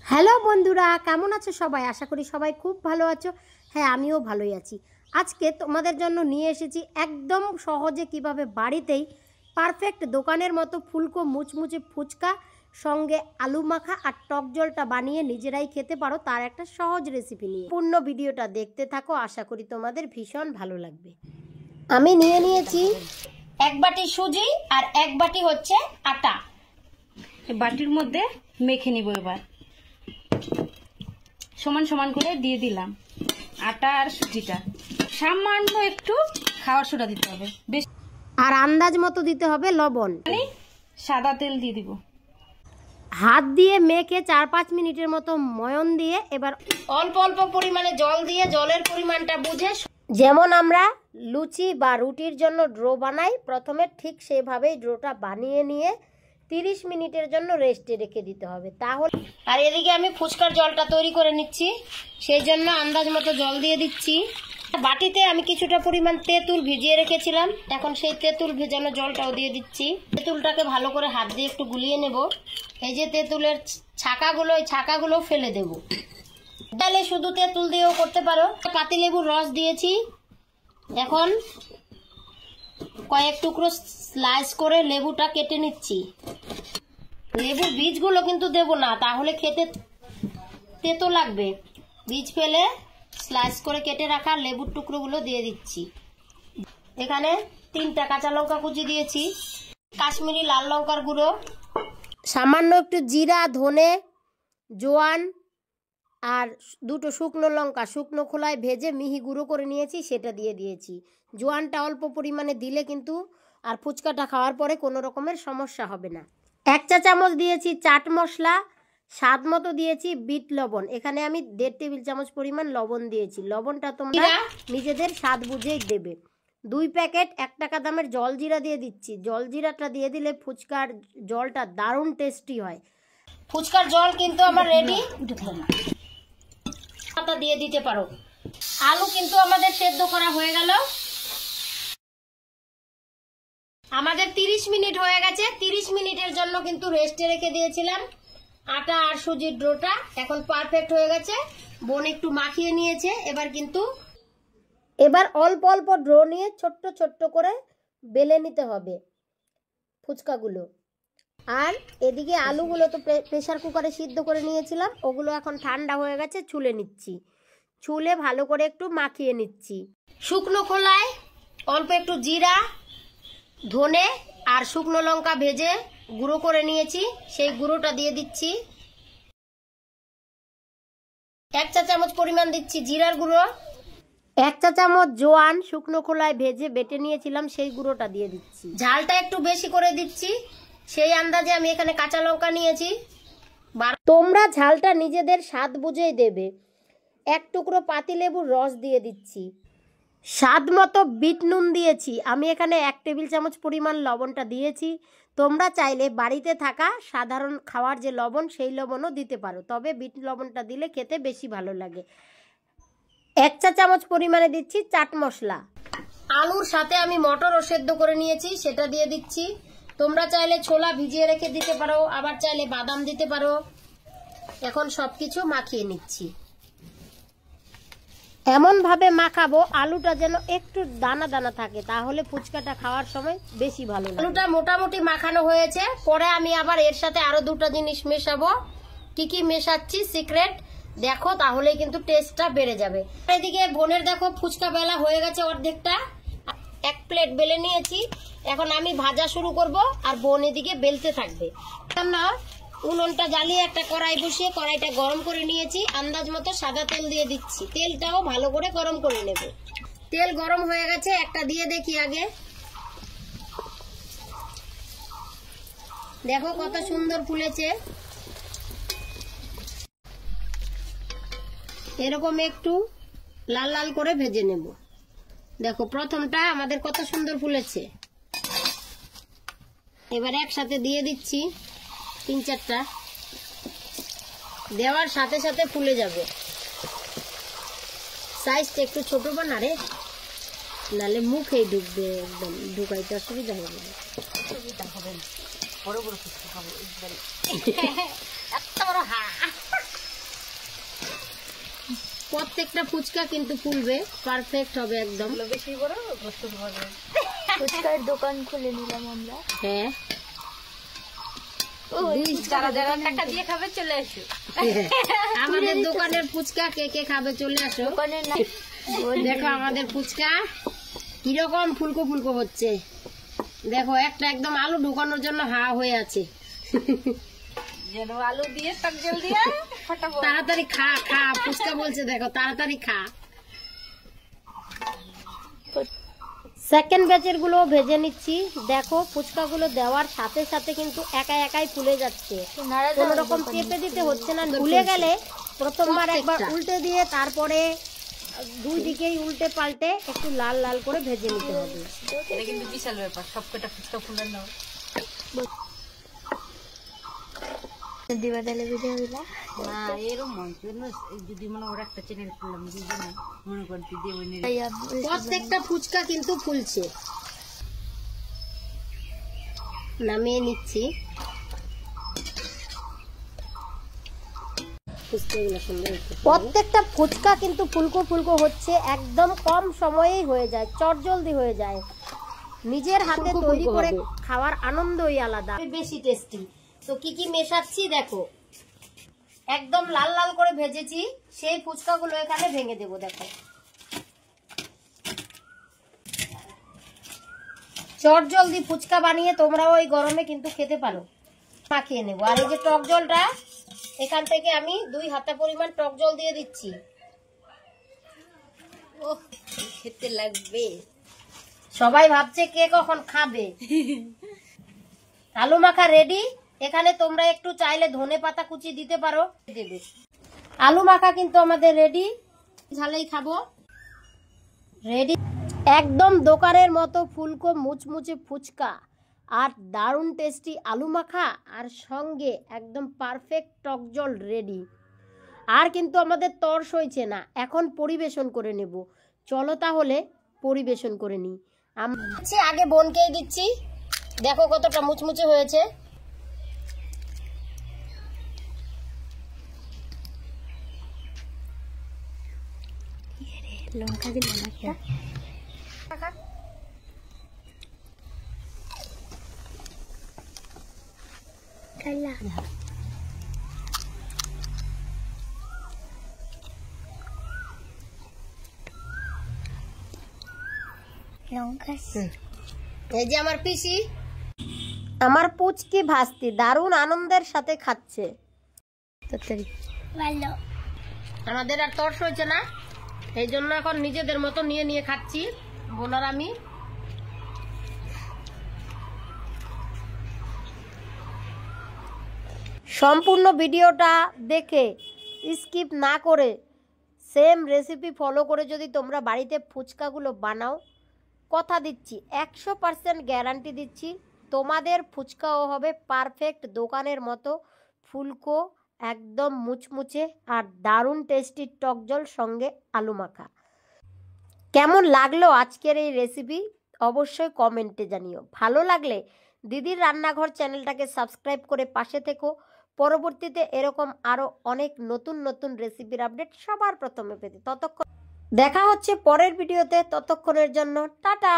Hello বন্ধুরা, কেমন আছো সবাই? আশা করি সবাই খুব ভালো আছো। হ্যাঁ, আমিও ভালোই আছি। আজকে তোমাদের জন্য নিয়ে এসেছি একদম সহজে কিভাবে বাড়িতেই পারফেক্ট দোকানের মতো ফুলকো মুচমুচে ফুচকা সঙ্গে আলু মাখা আর টক জলটা বানিয়ে নিজেরাই খেতে পারো, তার একটা সহজ রেসিপি নিয়ে পূর্ণ ভিডিওটা দেখতে থাকো। আশা করি তোমাদের ভীষণ ভালো লাগবে। আমি নিয়ে নিয়েছি 1 বাটি সুজি আর 1 বাটি হচ্ছে আটা। বাটির মধ্যে মেখে নিব। এবার সমান সমান করে দিয়ে দিলাম আটা আর সুজিটা। সামান্য একটু খাওয়ার সোডা দিতে হবে, বেশ, আর আন্দাজ মতো দিতে হবে লবণ। সাদা তেল দিয়ে দিব। হাত দিয়ে মেখে 4-5 মিনিটের মতো ময়ন দিয়ে এবার অল্প অল্প পরিমাণে জল দিয়ে জলের পরিমাণটা বুঝে, যেমন আমরা লুচি বা রুটির জন্য ড্রো বানাই প্রথমে, ঠিক সেভাবেই ড্রোটা বানিয়ে নিয়ে 30 মিনিটের জন্য রেস্টে রেখে দিতে হবে। তাহলে আর এদিকে আমি ফুচকার জলটা তৈরি করে নিচ্ছি, সেই জন্য আন্দাজ মতো জল দিয়ে দিচ্ছি। বাটিতে আমি কিছুটা পরিমাণ তেঁতুল ভিজিয়ে রেখেছিলাম, এখন সেই তেঁতুল ভেজানো জলটাও দিয়ে দিচ্ছি। তেঁতুলটাকে ভালো করে হাত দিয়ে একটু গুলিয়ে নেব। এই যে তেঁতুলের ছাকাগুলো, এই ছাকাগুলো ফেলে দেব। তাহলে শুধু তেঁতুল দিয়েও করতে পারো। পাতিলেবুর রস দিয়েছি। এখন কয়েক টুকরো স্লাইস করে লেবুটা কেটে নিচ্ছি। লেবুর বীজগুলো কিন্তু দেব না, তাহলে খেতে তেতো লাগবে। বীজ ফেলে স্লাইস করে কেটে রাখা লেবুর টুকরোগুলো দিয়ে দিচ্ছি। এখানে 3টা কাঁচা লঙ্কা কুচি দিয়েছি, কাশ্মীরি লাল লঙ্কার গুঁড়ো, সামান্য একটু জিরা, ধনে, জোয়ান আর 2টো শুকনো লঙ্কা শুকনো খোলায় ভেজে মিহি গুঁড়ো করে নিয়েছি, সেটা দিয়ে দিয়েছি। জোয়ানটা অল্প পরিমাণে দিলে কিন্তু আর ফুচকাটা খাওয়ার পরে কোনো রকমের সমস্যা হবে না। 1 চা চামচ দিয়েছি চাট মশলা, স্বাদ মতো দিয়েছি বিট লবণ। এখানে আমি 1.5 টেবিল চামচ পরিমাণ লবণ দিয়েছি। লবণটা তোমরা নিজেদের স্বাদ বুঝেই দেবে। 2 প্যাকেট 1 টাকা দামের জলজিরা দিয়ে দিচ্ছি। জলজিরাটা দিয়ে দিলে ফুচকার জলটা দারুণ টেস্টি হয়। ফুচকার জল কিন্তু আমার রেডি, পাতা দিয়ে দিতে পারো। আলু কিন্তু আমাদের সেদ্ধ করা হয়ে গেল। আমাদের 30 মিনিট হয়ে গেছে। 30 মিনিটের জন্য কিন্তু রেস্টে রেখে দিয়েছিলাম আটা আর সুজির ডোটা। এখন পারফেক্ট হয়ে গেছে। বোন একটু মাখিয়ে নিয়েছে। এবার অল্প অল্প ড্রো নিয়ে ছোট্ট ছোট্ট করে বেলে নিতে হবে ফুচকাগুলো। আর এদিকে আলুগুলো তো প্রেসার কুকারে সিদ্ধ করে নিয়েছিলাম, ওগুলো এখন ঠান্ডা হয়ে গেছে, ছুলে নিচ্ছি। ছুলে ভালো করে একটু মাখিয়ে নিচ্ছি। শুকনো খোলায় অল্প একটু জিরা, ধনে আর শুকনো লঙ্কা ভেজে গুঁড়ো করে নিয়েছি, সেই গুঁড়োটা দিয়ে দিচ্ছি। 1 চা চামচ পরিমাণ দিচ্ছি জিরার গুঁড়ো। 1 চা চামচ জোয়ান শুকনো খোলায় ভেজে বেটে নিয়েছিলাম, সেই গুঁড়োটা দিয়ে দিচ্ছি। ঝালটা একটু বেশি করে দিচ্ছি, সেই আন্দাজে আমি এখানে কাঁচা লঙ্কা নিয়েছি। তোমরা ঝালটা নিজেদের স্বাদ বুঝেই দেবে। 1 টুকরো পাতিলেবুর রস দিয়ে দিচ্ছি। স্বাদ মতো বিট নুন দিয়েছি। আমি এখানে 1 টেবিল চামচ পরিমাণ লবণটা দিয়েছি। তোমরা চাইলে বাড়িতে থাকা সাধারণ খাওয়ার যে লবণ, সেই লবণও দিতে পারো, তবে বিট লবণটা দিলে খেতে বেশি ভালো লাগে। 1 চা চামচ পরিমাণে দিচ্ছি চাট মশলা। আলুর সাথে আমি মটরও সেদ্ধ করে নিয়েছি, সেটা দিয়ে দিচ্ছি। তোমরা চাইলে ছোলা ভিজিয়ে রেখে দিতে পারো, আবার চাইলে বাদাম দিতে পারো। এখন সবকিছু মাখিয়ে নিচ্ছি। এমন ভাবে মাখাবো আলুটা যেন একটু দানা দানা থাকে, তাহলে ফুচকাটা খাওয়ার সময় বেশি ভালো লাগে। আলুটা মোটামুটি মাখানো হয়েছে। পরে আমি আবার এর সাথে আরো 2টা জিনিস মেশাবো। কি কি মেশাচ্ছি সিক্রেট দেখো, তাহলেই কিন্তু টেস্টটা বেড়ে যাবে। এদিকে বোনের দেখো ফুচকা বেলা হয়ে গেছে অর্ধেকটা। 1 প্লেট বেলে নিয়েছি। এখন আমি ভাজা শুরু করব আর বোন এদিকে বেলতে থাকবে। আমরা উনুনটা জ্বালিয়ে একটা কড়াই বসিয়ে কড়াইটা গরম করে নিয়েছি। আন্দাজ মতো সাদা তেল দিয়ে দিচ্ছি। তেলটাও ভালো করে গরম করে নেব। তেল গরম হয়ে গেছে, একটা দিয়ে দেখি আগে। দেখো কত সুন্দর ফুলেছে। এরকম একটু লাল লাল করে ভেজে নেব। দেখো প্রথমটা আমাদের কত সুন্দর ফুলেছে। এবার একসাথে দিয়ে দিচ্ছি 3-4টা। দেওয়ার সাথে সাথে ফুলে যাবে। সাইজটা একটু ছোট বানা রে, নালে মুখেই ঢুকবে, একদম ঢুকাইতে অসুবিধা হবে। বড় বড় ফুচকা খাবো, এত বড় হা প্রত্যেকটা ফুচকা কিন্তু ফুলবে, পারফেক্ট হবে একদম। বেশি বড় প্রস্তুত হবে। ফুচকার দোকান খুলে নিলাম আমরা। হ্যাঁ, যারা যারা টাকা দিয়ে খাবে চলে আসো। আমাদের দোকানের ফুচকা কে কে খাবে চলে আসো। দোকানের নাম দেখো আমাদের ফুচকা কিরকম ফুলকো ফুলকো হচ্ছে। দেখো একটা একদম আলু ঢুকানোর জন্য হা হয়ে আছে। যেন আলু দিয়ে টক জল দিয়ে ফাটাবো। তাড়াতাড়ি খা খা, ফুচকা বলছে দেখো, তাড়াতাড়ি খা। সেকেন্ড ব্যাচের গুলো ভেজে নিচ্ছি। দেখো ফুচকা গুলো দেওয়ার সাথে সাথে কিন্তু একাই একাই ফুলে যাচ্ছে, কোন রকম চেপে দিতে হচ্ছে না। ফুলে গেলে প্রথমবার একবার উল্টে দিয়ে তারপরে দুই দিকেই উল্টে পাল্টে একটু লাল লাল করে ভেজে নিতে হবে। এটা কিন্তু বিশাল ব্যাপার, সবকটা ফুচকা ফুলের নাও। দিবাদালে ভিডিও দিলা না এরকম যদি মনে ওর একটা চ্যানেল খুললাম দুজনে মনে করতে দিয়ে প্রত্যেকটা ফুচকা কিন্তু ফুলছে। নামিয়ে নিচ্ছি। প্রত্যেকটা ফুচকা কিন্তু ফুলকো ফুলকো হচ্ছে, একদম কম সময়েই হয়ে যায়, চটজলদি হয়ে যায়। নিজের হাতে তৈরি করে খাওয়ার আনন্দই আলাদা, বেশি টেস্টি। তো কি কি মেশাচ্ছি দেখো, একদম লাল লাল করে ভেজেছি, সেই ফুচকাগুলো এখানে ভেঙে দেবো। দেখো চটজলদি ফুচকা বানিয়ে তোমরাও ওই গরমে কিন্তু খেতে পারো। মাখিয়ে নেবো। আর এই যে টক জলটা, এখান থেকে আমি 2 হাতা পরিমাণ টক জল দিয়ে দিচ্ছি। ওহ খেতে লাগবে। সবাই ভাবছে কে কখন খাবে। আলু মাখা রেডি। এখানে তোমরা একটু চাইলে ধনে পাতা কুচি দিতে পারো, দেবে। আলু মাখা কিন্তু আমাদের রেডি, ঝালেই খাবো। রেডি একদম দোকানের মতো ফুলকো মুচমুচে ফুচকা আর দারুণ টেস্টি আলু মাখা, আর সঙ্গে একদম পারফেক্ট টক জল রেডি। আর কিন্তু আমাদের তর সইছে না, এখন পরিবেশন করে নেব। চলো তাহলে পরিবেশন করে নিই। আগে বোনকেই দিচ্ছি, দেখো কতটা মুচমুচে হয়েছে। লঙ্কা দিলাম একটা। খাইলা লঙ্কা। এই যে আমার পিসি, আমার পুচকি ভাস্তি দারুণ আনন্দের সাথে খাচ্ছে। ভালো। আমাদের আর তর্স হয়েছে না, এই জন্য এখন নিজেদের মতো নিয়ে নিয়ে খাচ্ছি বোনার আমি। সম্পূর্ণ ভিডিওটা দেখে স্কিপ না করে সেম রেসিপি ফলো করে যদি তোমরা বাড়িতে ফুচকাগুলো বানাও, কথা দিচ্ছি 100% গ্যারান্টি দিচ্ছি তোমাদের ফুচকাও হবে পারফেক্ট দোকানের মতো ফুলকো, একদম মুচমুচে আর দারুণ টেস্টি টক জল সঙ্গে আলু মাখা। কেমন লাগলো আজকের এই রেসিপি অবশ্যই কমেন্টে জানিও। ভালো লাগলে দিদির রান্নাঘর চ্যানেলটাকে সাবস্ক্রাইব করে পাশে থেকো। পরবর্তীতে এরকম আরও অনেক নতুন নতুন রেসিপির আপডেট সবার প্রথমে পেতে। ততক্ষণ দেখা হচ্ছে পরের ভিডিওতে, ততক্ষণের জন্য টাটা।